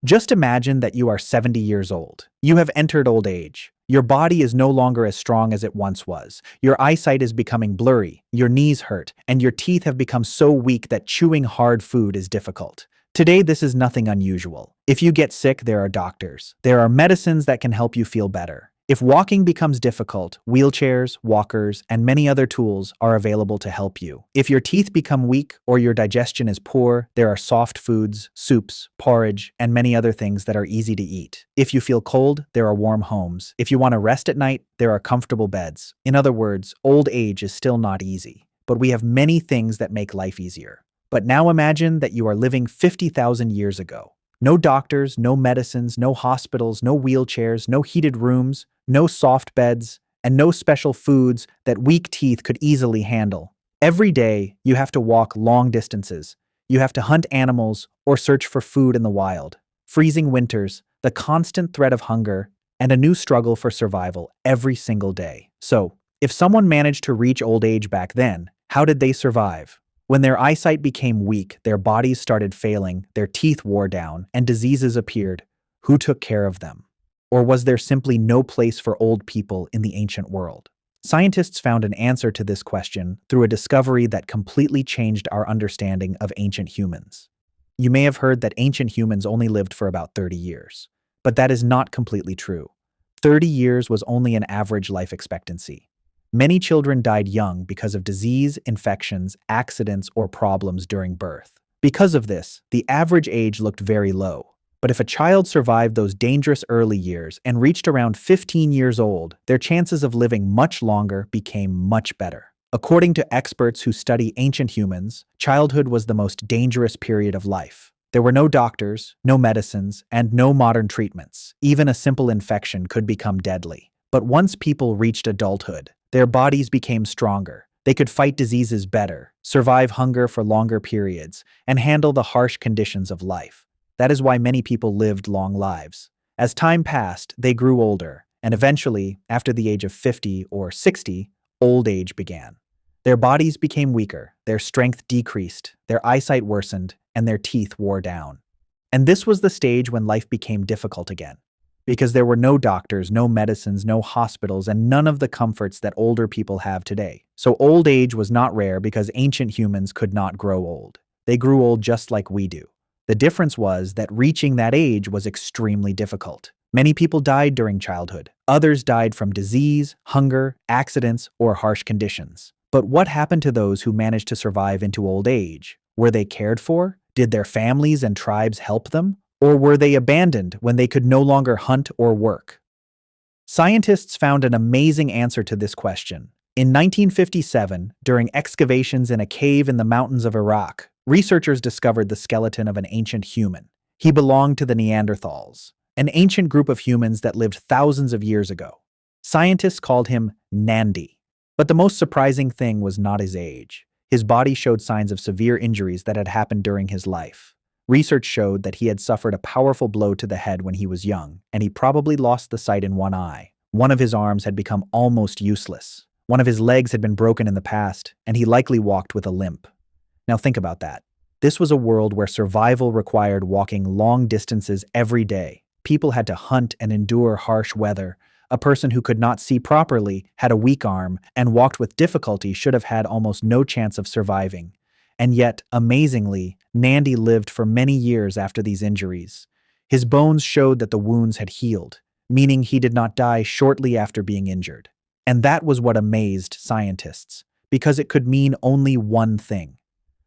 Just imagine that you are 70 years old. You have entered old age. Your body is no longer as strong as it once was. Your eyesight is becoming blurry, your knees hurt, and your teeth have become so weak that chewing hard food is difficult. Today, this is nothing unusual. If you get sick, there are doctors. There are medicines that can help you feel better. If walking becomes difficult, wheelchairs, walkers, and many other tools are available to help you. If your teeth become weak or your digestion is poor, there are soft foods, soups, porridge, and many other things that are easy to eat. If you feel cold, there are warm homes. If you want to rest at night, there are comfortable beds. In other words, old age is still not easy, but we have many things that make life easier. But now imagine that you are living 50,000 years ago. No doctors, no medicines, no hospitals, no wheelchairs, no heated rooms, no soft beds, and no special foods that weak teeth could easily handle. Every day, you have to walk long distances. You have to hunt animals or search for food in the wild. Freezing winters, the constant threat of hunger, and a new struggle for survival every single day. So, if someone managed to reach old age back then, how did they survive? When their eyesight became weak, their bodies started failing, their teeth wore down, and diseases appeared. Who took care of them? Or was there simply no place for old people in the ancient world? Scientists found an answer to this question through a discovery that completely changed our understanding of ancient humans. You may have heard that ancient humans only lived for about 30 years, but that is not completely true. 30 years was only an average life expectancy. Many children died young because of disease, infections, accidents, or problems during birth. Because of this, the average age looked very low. But if a child survived those dangerous early years and reached around 15 years old, their chances of living much longer became much better. According to experts who study ancient humans, childhood was the most dangerous period of life. There were no doctors, no medicines, and no modern treatments. Even a simple infection could become deadly. But once people reached adulthood, their bodies became stronger. They could fight diseases better, survive hunger for longer periods, and handle the harsh conditions of life. That is why many people lived long lives. As time passed, they grew older, and eventually, after the age of 50 or 60, old age began. Their bodies became weaker, their strength decreased, their eyesight worsened, and their teeth wore down. And this was the stage when life became difficult again. Because there were no doctors, no medicines, no hospitals, and none of the comforts that older people have today. So old age was not rare because ancient humans could not grow old. They grew old just like we do. The difference was that reaching that age was extremely difficult. Many people died during childhood. Others died from disease, hunger, accidents, or harsh conditions. But what happened to those who managed to survive into old age? Were they cared for? Did their families and tribes help them? Or were they abandoned when they could no longer hunt or work? Scientists found an amazing answer to this question. In 1957, during excavations in a cave in the mountains of Iraq, researchers discovered the skeleton of an ancient human. He belonged to the Neanderthals, an ancient group of humans that lived thousands of years ago. Scientists called him Nandi. But the most surprising thing was not his age. His body showed signs of severe injuries that had happened during his life. Research showed that he had suffered a powerful blow to the head when he was young, and he probably lost the sight in one eye. One of his arms had become almost useless. One of his legs had been broken in the past, and he likely walked with a limp. Now think about that. This was a world where survival required walking long distances every day. People had to hunt and endure harsh weather. A person who could not see properly, had a weak arm, and walked with difficulty should have had almost no chance of surviving. And yet, amazingly, Nandi lived for many years after these injuries. His bones showed that the wounds had healed, meaning he did not die shortly after being injured. And that was what amazed scientists, because it could mean only one thing.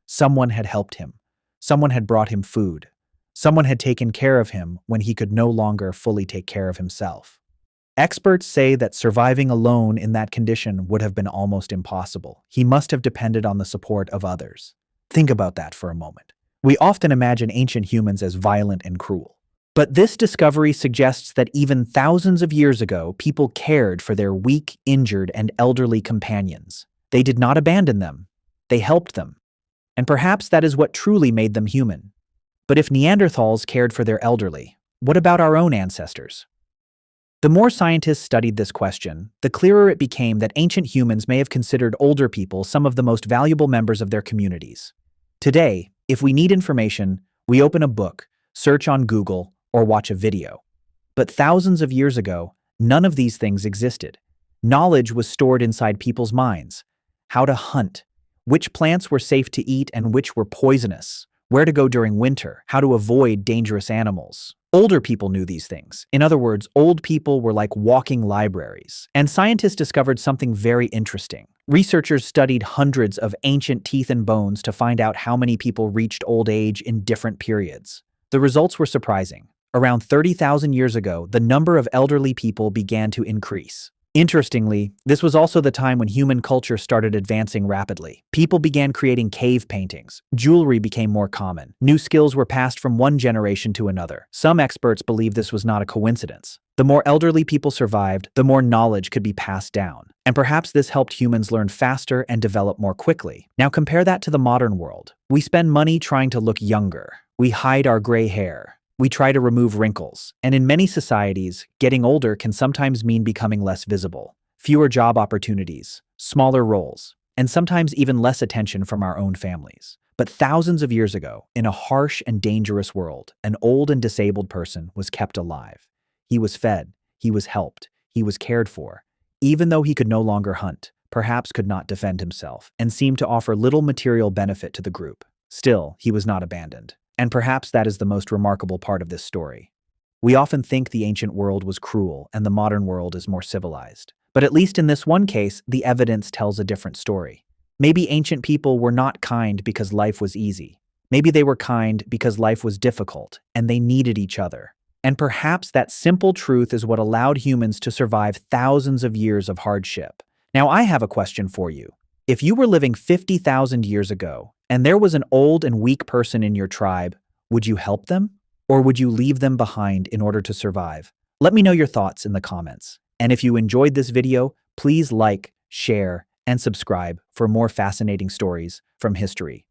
Someone had helped him. Someone had brought him food. Someone had taken care of him when he could no longer fully take care of himself. Experts say that surviving alone in that condition would have been almost impossible. He must have depended on the support of others. Think about that for a moment. We often imagine ancient humans as violent and cruel. But this discovery suggests that even thousands of years ago, people cared for their weak, injured, and elderly companions. They did not abandon them. They helped them. And perhaps that is what truly made them human. But if Neanderthals cared for their elderly, what about our own ancestors? The more scientists studied this question, the clearer it became that ancient humans may have considered older people some of the most valuable members of their communities. Today, if we need information, we open a book, search on Google, or watch a video. But thousands of years ago, none of these things existed. Knowledge was stored inside people's minds. How to hunt, which plants were safe to eat and which were poisonous, where to go during winter, how to avoid dangerous animals. Older people knew these things. In other words, old people were like walking libraries. And scientists discovered something very interesting. Researchers studied hundreds of ancient teeth and bones to find out how many people reached old age in different periods. The results were surprising. Around 30,000 years ago, the number of elderly people began to increase. Interestingly, this was also the time when human culture started advancing rapidly. People began creating cave paintings. Jewelry became more common. New skills were passed from one generation to another. Some experts believe this was not a coincidence. The more elderly people survived, the more knowledge could be passed down. And perhaps this helped humans learn faster and develop more quickly. Now compare that to the modern world. We spend money trying to look younger. We hide our gray hair. We try to remove wrinkles, and in many societies, getting older can sometimes mean becoming less visible, fewer job opportunities, smaller roles, and sometimes even less attention from our own families. But thousands of years ago, in a harsh and dangerous world, an old and disabled person was kept alive. He was fed, he was helped, he was cared for, even though he could no longer hunt, perhaps could not defend himself, and seemed to offer little material benefit to the group. Still, he was not abandoned. And perhaps that is the most remarkable part of this story. We often think the ancient world was cruel and the modern world is more civilized. But at least in this one case, the evidence tells a different story. Maybe ancient people were not kind because life was easy. Maybe they were kind because life was difficult and they needed each other. And perhaps that simple truth is what allowed humans to survive thousands of years of hardship. Now I have a question for you. If you were living 50,000 years ago, and there was an old and weak person in your tribe, would you help them? Or would you leave them behind in order to survive? Let me know your thoughts in the comments. And if you enjoyed this video, please like, share, and subscribe for more fascinating stories from history.